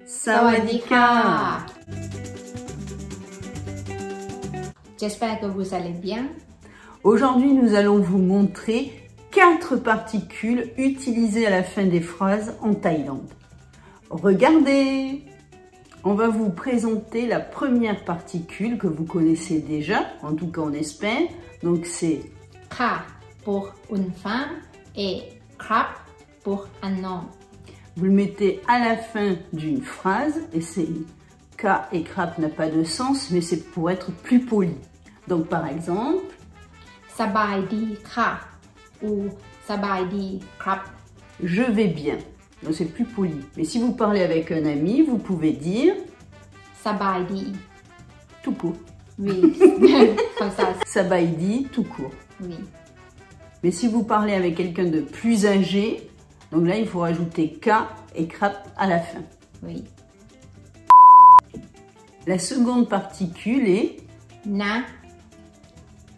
Sawadika. J'espère que vous allez bien. Aujourd'hui, nous allons vous montrer 4 particules utilisées à la fin des phrases en Thaïlande. Regardez! On va vous présenter la première particule que vous connaissez déjà, en tout cas on espère. Donc c'est Ka pour une femme et krap pour un homme. Vous le mettez à la fin d'une phrase et c'est Ka et krap n'a pas de sens, mais c'est pour être plus poli. Donc par exemple, Sabai di ka ou sabai di krap. Je vais bien. Donc c'est plus poli. Mais si vous parlez avec un ami, vous pouvez dire Sabai di. tout court. Oui, comme ça. Sabai di tout court. Oui. Mais si vous parlez avec quelqu'un de plus âgé, donc là il faut rajouter Ka et krap à la fin. Oui. La seconde particule est Na.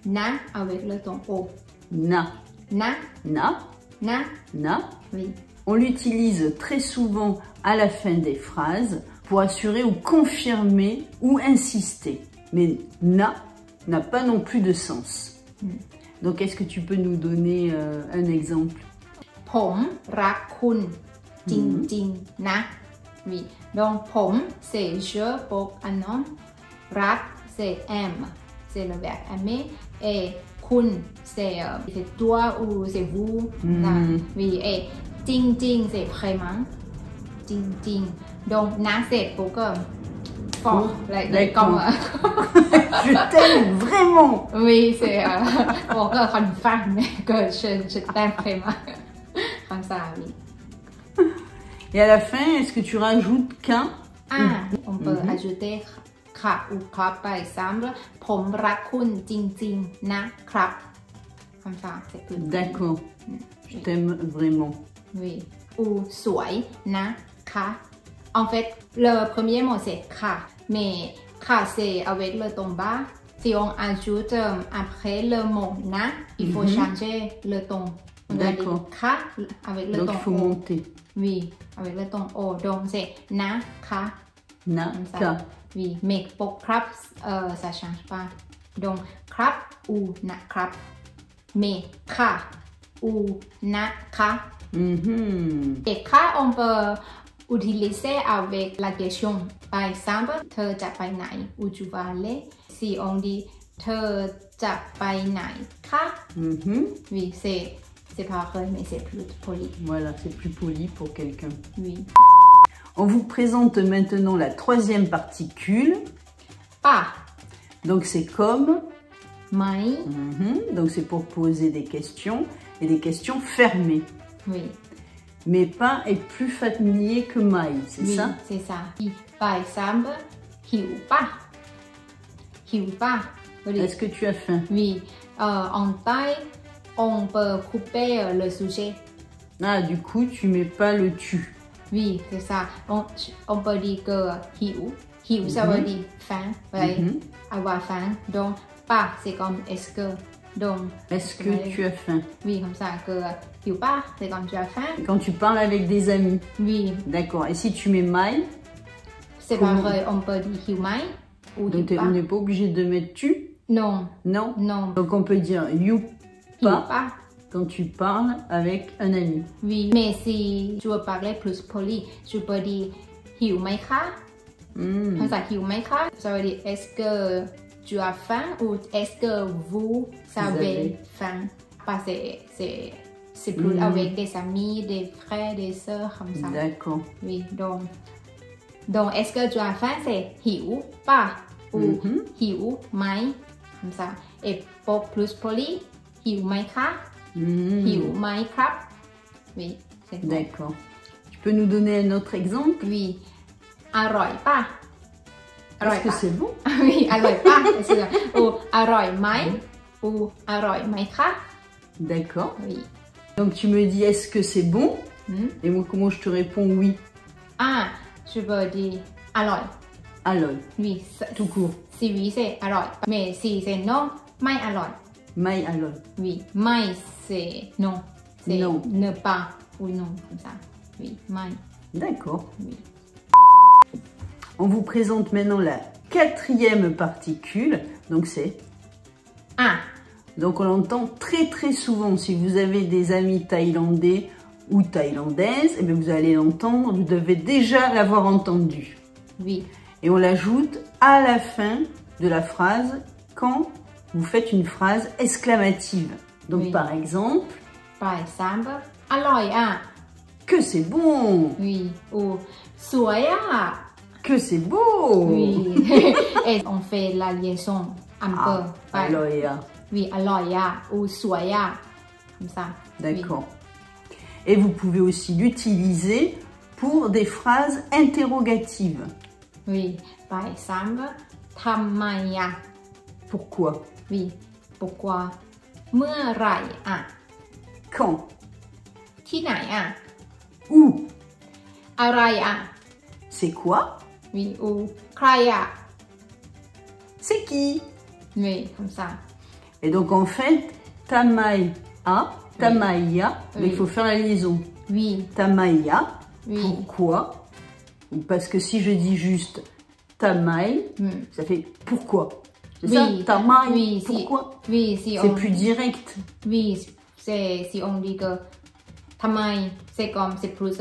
Na avec le ton O. Na. Na. Na. Na. Na. Oui. On l'utilise très souvent à la fin des phrases pour assurer ou confirmer ou insister. Mais na n'a pas non plus de sens. Donc est-ce que tu peux nous donner un exemple? Pom rak kun jing jing na. Oui. Donc pom c'est je pour un homme. Rak c'est aime. C'est le verbe aimer. Et kun c'est toi ou c'est vous. Oui. Et jing jing c'est vraiment. Jing jing. Donc na c'est pour que fort. Comme je t'aime vraiment. Oui, c'est pour que confirme que je t'aime vraiment. Comme ça, oui. Et à la fin, est-ce que tu rajoutes qu'un? On peut ajouter ka ou krap par exemple. Pom rak kun jing jing na krap. Comme ça, c'est plus. D'accord. Je t'aime vraiment. Oui. Ou suai na ka. En fait, le premier mot c'est ka. Mais ka c'est avec le ton bas. Si on ajoute après le mot na, il faut changer le ton. D'accord. Ka avec le ton O. Donc il faut monter. Oui, avec le ton O. Donc c'est na, ka. Na, ka. Oui, mais pour krap, ça ne change pas. Donc krap ou na krap. Mais ka ou na ka. Et ka, on peut utiliser avec la question. Par exemple, เธอจะไปไหน où tu vas aller. Si on dit เธอจะไปไหนคะ Oui, c'est pareil, mais c'est plus poli. Voilà, c'est plus poli pour quelqu'un. Oui. On vous présente maintenant la troisième particule. Pas. Donc c'est comme. Mai. Donc c'est pour poser des questions et des questions fermées. Oui. Mais pas est plus familier que mai, c'est ça? Oui, c'est ça. Par exemple, หิวป่ะ หิวป่ะ Est-ce que tu as faim? Oui. En Thaï, on peut couper le sujet. Ah, du coup, tu mets pas le tu. Oui, c'est ça. On peut dire que หิว หิว ça veut dire faim. Avoir faim. Donc, pas, c'est comme est-ce que. Donc, est-ce que tu as faim? Oui, comme ça. Que หิวป่ะ c'est comme tu as faim. Quand tu parles avec des amis. Oui. D'accord. Et si tu mets mai? C'est pareil, on peut dire หิวไหม ou donc on n'est pas obligé de mettre tu? Non. Non? Non. Donc on peut dire you หิว pas ป่ะ quand tu parles avec un ami. Oui, mais si tu veux parler plus poli, tu peux dire หิวไหมคะ ภาษาหิวไหมคะ ça veut dire est-ce que tu as faim ou est-ce que vous avez faim. Parce que c'est plus avec des amis, des frères, des sœurs, comme ça. D'accord. Oui, donc est-ce que tu as faim, c'est หิวป่ะ ou หิวไหม comme ça. Et pour plus poli, หิวไหมคะ หิวไหมครับ Oui, c'est bon. D'accord. Tu peux nous donner un autre exemple? Oui. อร่อยป่ะ Est-ce que c'est bon? Oui, อร่อยป่ะ ou อร่อยไหม ou อร่อยไหมคะ D'accord. Oui. Donc tu me dis est-ce que c'est bon? Et moi comment je te réponds oui? Je peux dire อร่อย Alors. Oui, tout court. Si oui, c'est อร่อย mais si c'est non, ไม่อร่อย Mai alors. Oui, ไม่ c'est non. C'est non. Ne pas ou non, comme ça. Oui, mai. D'accord. Oui. On vous présente maintenant la 4e particule, donc c'est A. Donc on l'entend très souvent. Si vous avez des amis thaïlandais ou thaïlandaises, eh bien vous allez l'entendre, vous devez déjà l'avoir entendu. Oui. Et on l'ajoute à la fin de la phrase quand vous faites une phrase exclamative. Donc oui. par exemple, alloy a. Que c'est bon. Oui. Ou suai a. Que c'est beau. Oui. Et on fait la liaison un peu. Alloy a. Oui, alloy a ou suai a. Comme ça. D'accord. Oui. Et vous pouvez aussi l'utiliser pour des phrases interrogatives. Oui. Par exemple, Thammaya. Pourquoi? Oui. Pourquoi? Meurai a. Quand? Qui nai a. Où? Arai a. C'est quoi? Oui. Ou krai a. C'est qui? Oui, comme ça. Et donc en fait, Tamai a, Tamaya, oui. Mais il faut faire la liaison. Oui. Tamaya. Oui. Pourquoi? Parce que si je dis juste Tamai, ça fait pourquoi? C'est oui. ça? Tamai, oui, pourquoi? Oui, si c'est plus direct. Oui, c'est si on dit que Tamai, c'est comme, c'est plus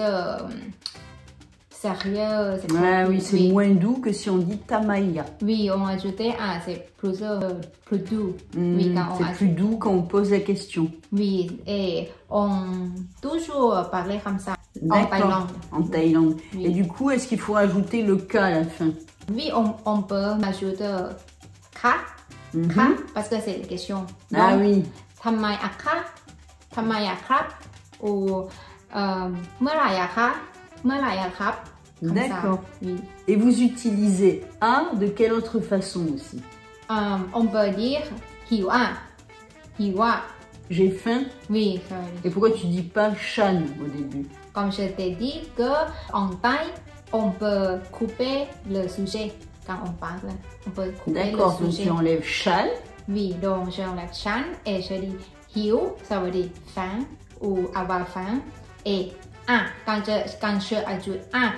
sérieux. Ah oui, c'est moins doux que si on dit Tamaya. Oui, on a ajouté un, c'est plus doux. Oui, c'est plus doux quand on pose la question. Oui, et on toujours parlait comme ça en Thaïlande. En Thaïlande. Oui. Et du coup, est-ce qu'il faut ajouter le K à la fin? Oui, on peut ajouter Ka, parce que c'est la question. Ah oui. Thamai a Ka, Thamai a Krap, ou Meurai a Ka, Meurai a Krap. D'accord. Oui. Et vous utilisez A de quelle autre façon aussi? On peut dire Hiu a. Hiu a. J'ai faim. Oui. Et pourquoi tu dis pas Shan au début? Comme je t'ai dit que en Thaï, on peut couper le sujet quand on parle. On peut couper le sujet. D'accord, donc tu enlèves Shan. Oui, donc j'enlève Shan et je dis Hiu, ça veut dire faim ou avoir faim. Et A, quand je ajoute A,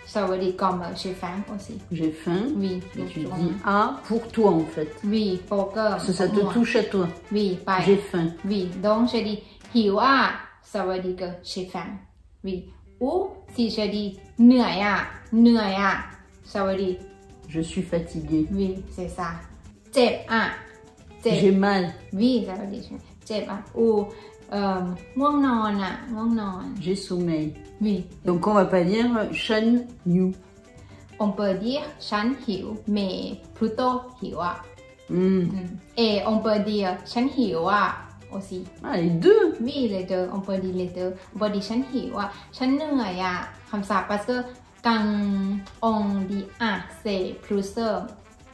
ça veut dire comme j'ai faim aussi. J'ai faim. Oui. Et tu dis A pour toi en fait. Oui, pour que. Parce que ça te touche à toi. Oui, pareil. J'ai faim. Oui, donc je dis hiu a, ça veut dire que j'ai faim. Oui. Ou si je dis nuai a, ça veut dire je suis fatiguée. Oui, c'est ça. Jeb a. J'ai mal. Oui, ça veut dire jeb a. Ou nguong non a, nguong non. J'ai sommeil. Oui. Donc on va pas dire Shan Yu. On peut dire Shan Hiu, mais plutôt Hiu a. Et on peut dire Shan Hiu a aussi. Ah, les deux? Oui, les deux. On peut dire les deux. On peut dire Shan Hiu a, Shan Nuai a. Comme ça, parce que quand on dit A, c'est plus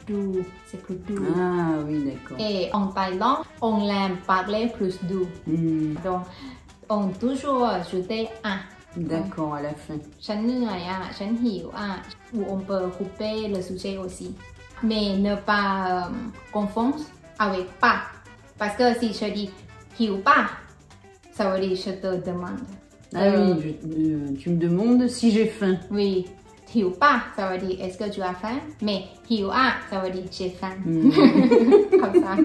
doux. C'est plus doux. Ah oui, d'accord. Et en Thaïlande, on aime parler plus doux. Donc, on toujours ajouter A. D'accord, à la fin. Shan Nuai a, Shan Hiu a. Ou on peut couper le sujet aussi. Mais ne pas confondre avec pas. Parce que si je dis hiu pas, ça veut dire je te demande. Ah oui, tu me demandes si j'ai faim. Oui. Hiu pas, ça veut dire est-ce que tu as faim? Mais hiu a, ça veut dire j'ai faim. Comme ça.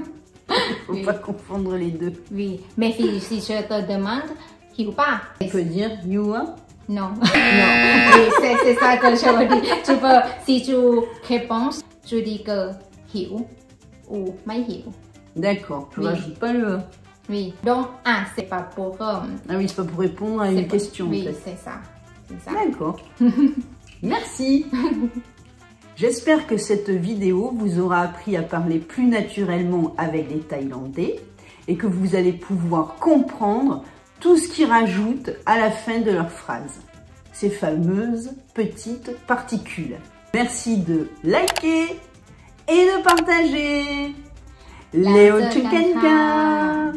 Faut pas confondre les deux. Oui. Mais si je te demande hiu pas. Tu peux dire you a? Non. Non. Oui, c'est ça que je veux dire. Tu peux, si tu réponds, je dis que hiu ou mai hiu. D'accord, tu rajoutes pas le A. Oui, donc A, c'est pas pour... Ah oui, c'est pas pour répondre à une question. Oui, en fait. c'est ça. D'accord. Merci. J'espère que cette vidéo vous aura appris à parler plus naturellement avec les Thaïlandais et que vous allez pouvoir comprendre tout ce qu'ils rajoutent à la fin de leur phrase. Ces fameuses petites particules. Merci de liker et de partager. Léo Tchukenka.